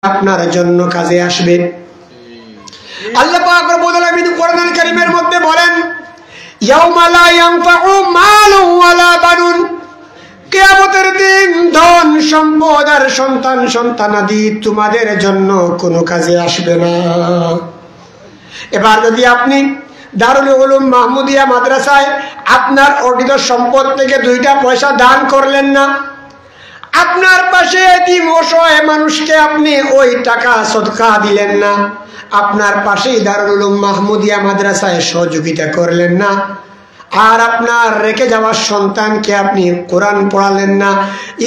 আপনার জন্য কাজে আসবে। আল্লাহ পাক রব্বুল আলামিন কোরআনুল কারীমের মধ্যে বলেন, ইয়াউমা লা ইয়ানফাউ মালুন ওয়ালা বানুন, কিয়ামতের দিন ধন সম্পদ আর সন্তান সন্তানাদি তোমাদের জন্য কোনো কাজে আসবে না। এবার যদি আপনি দারুল উলুম মাহমুদিয়া মাদ্রাসায় আপনার অর্জিত সম্পদ থেকে 2টা পয়সা দান করলেন না, আপনার পাশে এতিম অসহায় মানুষকে আপনি ওই টাকা সদকা দিলেন না, আপনার পাশেই দারুল উলুম মাহমুদিয়া মাদ্রাসায় সহযোগিতা করলেন না, আর আপনার রেখে যাওয়া সন্তানকে আপনি কোরআন পড়ালেন না,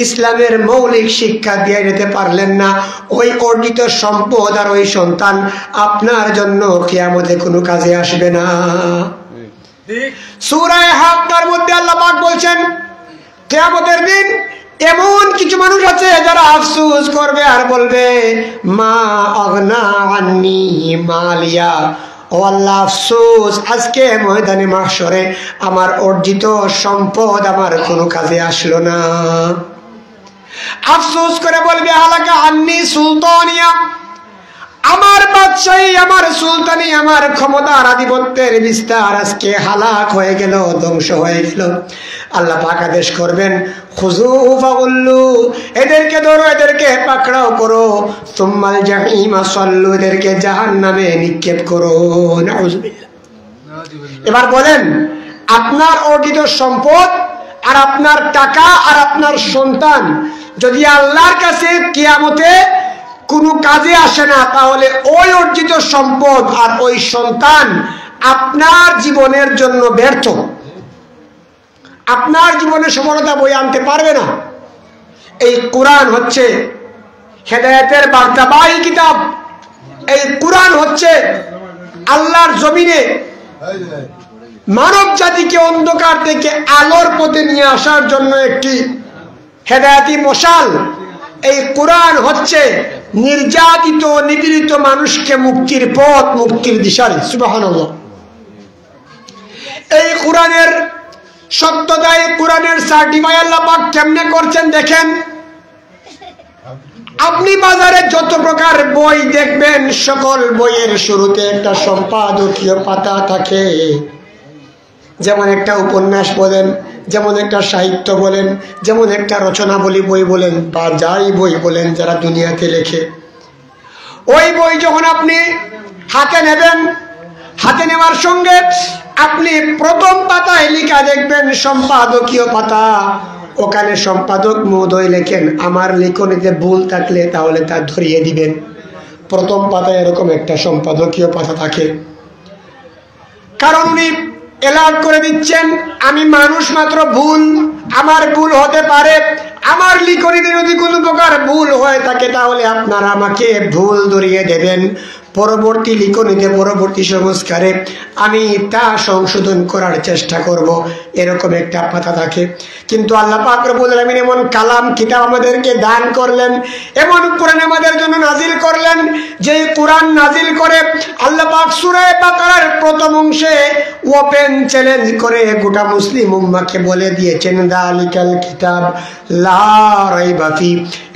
ইসলামের মৌলিক শিক্ষা দিয়ে যেতে পারলেন না, ওই অর্জিত সম্পদ আর ওই সন্তান আপনার জন্য কিয়ামতে কোনো কাজে আসবে না। সূরা হাক্কার মধ্যে আল্লাহ পাক বলছেন, কিয়ামতের দিন এমন কিছু মানুষ আছে যারা আফসোস করবে আর বলবে, মা আগনা আন্নি মালিয়া, ও আল্লাহ আফসোস, আজকে ময়দানে মাহশরে আমার অর্জিত সম্পদ আমার কোনো কাজে আসলো না। আফসোস করে বলবে, হালাকা আন্নি সুলতানিয়া, আমার বাদশাহী, আমার সুলতানি, আমার ক্ষমতার আধিপত্যের বিস্তার আজকে হালাক হয়ে গেল, ধ্বংস হয়ে গেল। আল্লাহ পাক আদেশ করবেন, খুযুহু ফাগুল্লু, এদেরকে ধরো, এদেরকে পাকড়াও করো, সুম্মাল জাহিমা সাল্লু, এদেরকে জাহান্নামে নিক্ষেপ করো। নাউযুবিল্লাহ। এবার বলেন, আপনার অর্জিত সম্পদ আর আপনার টাকা আর আপনার সন্তান যদি আল্লাহর কাছে কিয়ামতে কোনো কাজে আসে না, তাহলে ওই অর্জিত সম্পদ আর ওই সন্তান আপনার জীবনের জন্য ব্যর্থ, আপনার জীবনে সফলতা বয়ে আনতে পারবে না। এই কোরআন হচ্ছে হেদায়েতের বার্তাবাহী কিতাব। এই কোরআন হচ্ছে আল্লাহর জমিনে মানব জাতিকে অন্ধকার থেকে আলোর পথে নিয়ে আসার জন্য একটি হেদায়েতি মশাল। এই কোরআন হচ্ছে নির্যাতিত নিপীড়িত মানুষকে মুক্তির পথ, মুক্তির দিশারি। সুবহানাল্লাহ। এই কোরআনের সত্যতা, এই কোরআনের সার্টিফাই আল্লাহ পাক কেমনে করছেন দেখেন। আপনি বাজারে যত প্রকার বই দেখবেন, সকল বইয়ের শুরুতে একটা সম্পাদকীয় পাতা থাকে। যেমন একটা উপন্যাস বলেন, যেমন একটা সাহিত্য বলেন, যেমন একটা রচনাবলী বই বলেন, বা যাই বই বলেন যারা দুনিয়াতে লেখে, ওই বই যখন আপনি হাতে নেবেন, হাতে নেওয়ার সঙ্গে আপনি প্রথম পাতায় লেখা দেখবেন সম্পাদকীয় পাতা। ওখানে সম্পাদক মহোদয় লেখেন, আমার লেখনীতে ভুল থাকলে তাহলে তা ধরিয়ে দিবেন। প্রথম পাতায় এরকম একটা সম্পাদকীয় পাতা থাকে, কারণ উনি এলার্ট করে দিচ্ছেন, আমি মানুষ মাত্র, ভুল আমার ভুল হতে পারে, আমার লিখনীতে যদি কোনো প্রকার ভুল হয়ে থাকে তাহলে আপনারা আমাকে ভুল ধরিয়ে দেবেন। পরবর্তী লিখনীতে, পরবর্তী সংস্কারে আমি তা সংশোধন করার চেষ্টা করব, এরকম একটা পাতা থাকে। কিন্তু আল্লাহ পাক রব্বুল আলামিন এমন কালাম কিতাব আমাদেরকে দান করলেন, এমন কোরআন আমাদের জন্য নাজিল করলেন, যে কোরআন নাজিল করে আল্লাহ পাক সূরা বাকারার প্রথম অংশে ওপেন চ্যালেঞ্জ করে গোটা মুসলিম উম্মাহকে বলে দিয়েছেন, যালিকাল কিতাব লা রাইবা ফি,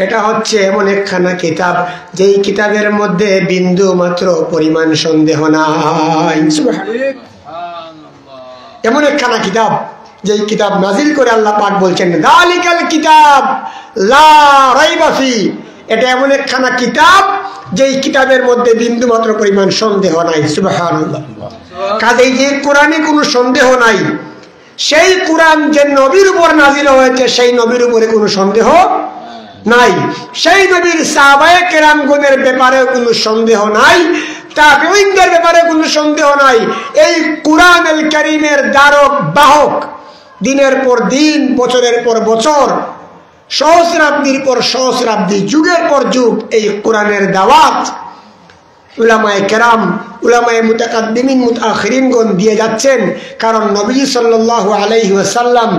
এটা হচ্ছে এমন একখানা কিতাব যেই কিতাবের মধ্যে বিন্দু মাত্র পরিমাণ সন্দেহ নাই। এমন একখানা কিতাব, যেই কিতাব নাজিল করে আল্লাহ পাক বলছেন, যালিকাল কিতাব লা রাইবা ফি, এটা এমন একখানা কিতাব যেই কিতাবের মধ্যে বিন্দু মাত্র পরিমাণ সন্দেহ নাই। সুবহানাল্লাহ। কাজেই যে কোরআনে কোনো সন্দেহ নাই, সেই কোরআন যে নবীর উপর নাজিল হয়েছে, সেই নবীর উপরে কোনো সন্দেহ নাই, সেই নবীর সাহাবায়ে কেরামগণের ব্যাপারে কোনো সন্দেহ নাই, তাবেঈনদের ব্যাপারে কোনো সন্দেহ নাই। এই কোরআনুল কারীমের ধারক বাহক, দিনের পর দিন, বছরের পর বছর, সহস্রাব্দীর পর সহস্রাব্দী, যুগের পর যুগ এই কোরআনের দাওয়াত উলামায়ে কেরাম, উলামায়ে মুতাকাদ্দিমিন, মুতাআখিরিনগণ দিয়ে যাচ্ছেন। কারণ নবী সাল্লাল্লাহু আলাইহি ওয়াসাল্লাম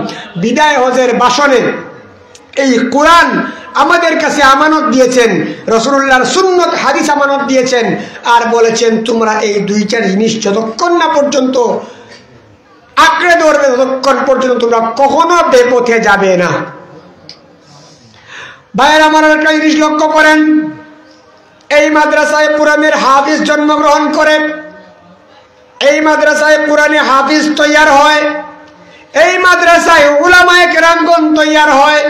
বিদায় হজের ভাষণে এই কোরআন আমাদের কাছে আমানত দিয়েছেন, রাসূলুল্লাহর সুন্নাত হাদিস আমানত দিয়েছেন, আর বলেছেন তোমরা এই 2-4 জিনিস যতক্ষণ না পর্যন্ত আঁকড়ে ধরবে, ততক্ষণ পর্যন্ত তোমরা কখনো বেপথে যাবে না। ভাইয়ের আমার একটা জিনিস লক্ষ্য করেন, এই মাদ্রাসায় কোরআনের হাফিজ জন্মগ্রহণ করে, এই মাদ্রাসায় কোরআনে হাফিজ তৈয়ার হয়, এই মাদ্রাসায় উলামায়ে কেরামগণ তৈয়ার হয়।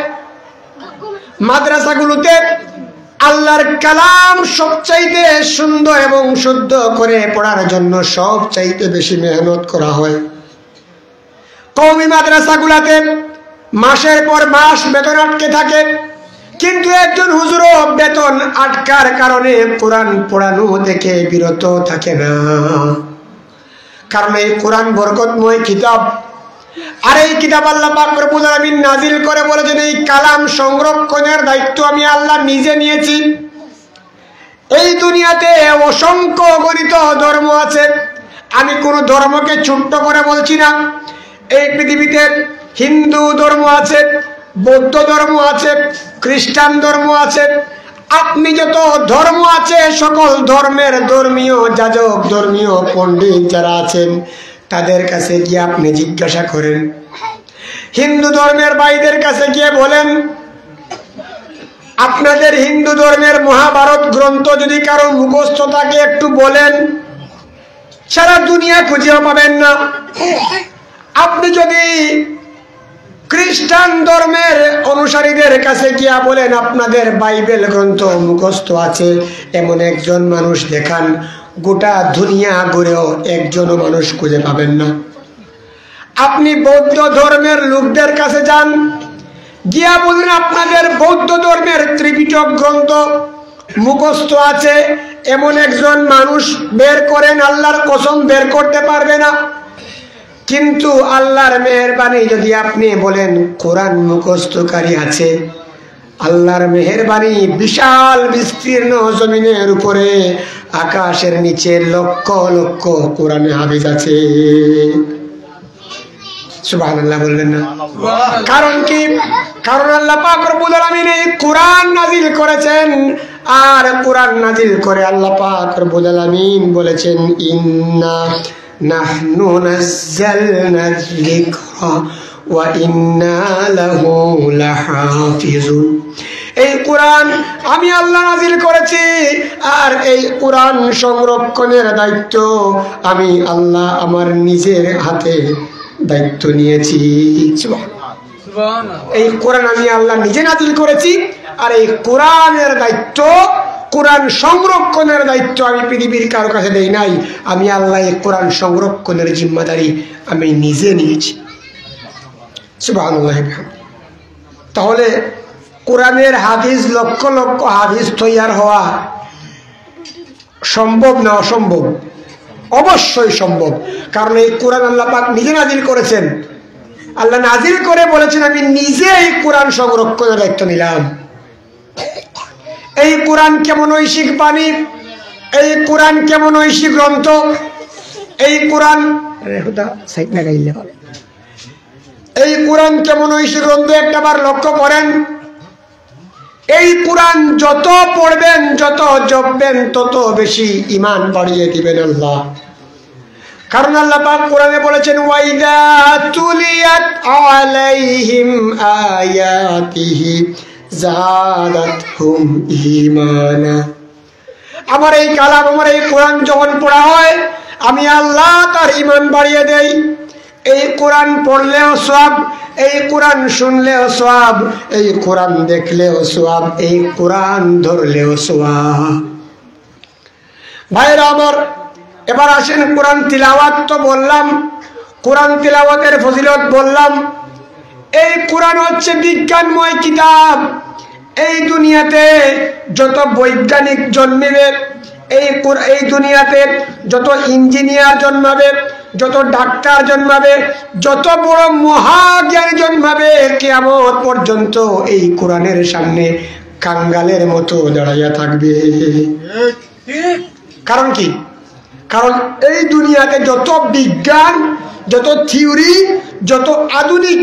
মাদ্রাসাগুলোতে আল্লাহর কালাম সবচাইতে সুন্দর এবং শুদ্ধ করে পড়ার জন্য সবচাইতে বেশি মেহনত করা হয়। কওমি মাদ্রাসাগুলোতে মাসের পর মাস বেতন আটকে থাকে, কিন্তু একজন হুজুরও বেতন আটকার কারণে কোরআন পড়ানো থেকে বিরত থাকে না। কারণ এই কোরআন বরকতময় কিতাব, আর এই কিতাব আল্লাহ পাক রব্বুল আলামিন নাজিল করে বলেছেন এই কালাম সংরক্ষণের দায়িত্ব আমি আল্লাহ নিজে নিয়েছি। এই দুনিয়াতে অসংখ্য অগণিত ধর্ম আছে, আমি কোন ধর্মকে ছোট্ট করে বলছি না। এই পৃথিবীতে হিন্দু ধর্ম আছে, বৌদ্ধ ধর্ম আছে, খ্রিস্টান ধর্ম আছে, আপনি যত ধর্ম আছে সকল ধর্মের ধর্মীয় যাজক, ধর্মীয় পণ্ডিত যারা আছেন তাদের কাছে গিয়ে আপনি জিজ্ঞাসা করেন। হিন্দু ধর্মের ভাইদের কাছে গিয়ে বলেন, আপনাদের হিন্দু ধর্মের মহাভারত গ্রন্থ যদি কারো মুখস্থ থাকে একটু বলেন, সারা দুনিয়া খুঁজেও পাবেন না। আপনি যদি খ্রিস্টান ধর্মের অনুসারীদের কাছে গিয়া বলেন আপনাদের বাইবেল গ্রন্থ মুখস্থ আছে, এমন একজন মানুষ দেখান, গোটা দুনিয়া ঘুরেও একজনও মানুষ খুঁজে পাবেন না। আপনি বৌদ্ধ ধর্মের লোকদের কাছে যান, গিয়া বলেন আপনাদের বৌদ্ধ ধর্মের ত্রিপিটক গ্রন্থ মুখস্থ আছে, এমন একজন মানুষ বের করেন, আল্লাহর কসম বের করতে পারবে না। কিন্তু আল্লাহর মেহেরবানি যদি আপনি বলেন কোরআন মুখস্থকারী আছে, আল্লাহর মেহেরবানি বিশাল বিস্তীর্ণ জমিনের উপরে আকাশের নিচে লক্ষ লক্ষ কোরআনে হাফিজ আছে। সুবহানাল্লাহ বললেন না? কারণ কি? কারণ আল্লাহ পাক রব্বুল আলামিন এই কোরআন নাজিল করেছেন, আর কোরআন নাজিল করে আল্লাহ পাক রব্বুল আলামিন বলেছেন ইন্না নাহনু নাযালনা যিকরা ওয়া ইন্না লাহু লাহাফিজুন। এই কোরআন আমি আল্লাহ নাজিল করেছি, আর এই কোরআন সংরক্ষণের দায়িত্ব আমি আল্লাহ আমার নিজের হাতে দায়িত্ব নিয়েছি। এই কোরআন আমি আল্লাহ নিজে নাজিল করেছি, আর এই কোরআনের দায়িত্ব, কোরআন সংরক্ষণের দায়িত্ব আমি পৃথিবীর কারো কাছে দেই নাই, আমি আল্লাহ এই কোরআন সংরক্ষণের জিম্মাদারি আমি নিজে নিয়েছি। সুবহানাল্লাহ। তাহলে কোরআনের হাফিজ, লক্ষ লক্ষ হাফিজ তৈয়ার হওয়া সম্ভব না অসম্ভব? অবশ্যই সম্ভব। কারণ এই কোরআন আল্লাহ পাক নিজে নাজিল করেছেন, আল্লাহ নাজিল করে বলেছেন আমি নিজে এই কোরআন সংরক্ষণের দায়িত্ব নিলাম। এই কোরআন কেমন ঐশিক বাণী, এই কোরআন কেমন ঐশিক গ্রন্থ, এই কোরআন এই কোরআন কেমন ঐশিক গ্রন্থ একটাবার লক্ষ্য করেন। এই কোরআন যত পড়বেন, যত জপবেন, তত বেশি ঈমান বাড়িয়ে দিবেন আল্লাহ। কারণ আল্লাহ পাক কোরআনে বলেছেন ওয়াইদা তুলিয়াত আলাইহিম আয়াতিহি যাদাতহুম ঈমানা। আমার এই কালাম, আমার এই কোরআন যখন পড়া হয় আমি আল্লাহ তার ঈমান বাড়িয়ে দেই। এই কোরআন পড়লেও সওয়াব, এই কোরআন শুনলেও সওয়াব, এই কোরআন দেখলেও সওয়াব, এই কোরআন ধরলেও সওয়াব। ভাইরা আমার, এবার আসেন কোরআন তিলাওয়াত তো বললাম, কোরআন তিলাওয়াতের ফজিলত বললাম। এই কোরআন হচ্ছে বিজ্ঞানময় কিতাব। এই দুনিয়াতে যত বৈজ্ঞানিক জন্মিবে, এই দুনিয়াতে যত ইঞ্জিনিয়ার জন্মাবে, যত ডাক্তার জন্মাবে, যত বড় মহাজ্ঞানী জন্মাবে, কিয়ামত পর্যন্ত এই কোরআনের সামনে কাঙ্গালের মতো দাঁড়াইয়া থাকবে। কারণ কি? কারণ এই দুনিয়াতে যত বিজ্ঞান, যত থিওরি, যত আধুনিক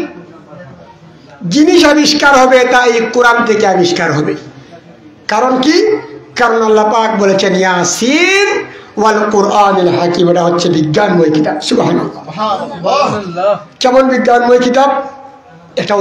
জিনিস আবিষ্কার হবে তা এই কোরআন থেকে আবিষ্কার হবে। কারণ কি? কারণ আল্লাহ পাক বলেছেন ইয়াসিন ওয়াল কুরআনিল হাকিম, এটা হচ্ছে বিজ্ঞানময় কিতাব। সুবহানাল্লাহ। কেমন বিজ্ঞানময় কিতাব? এটা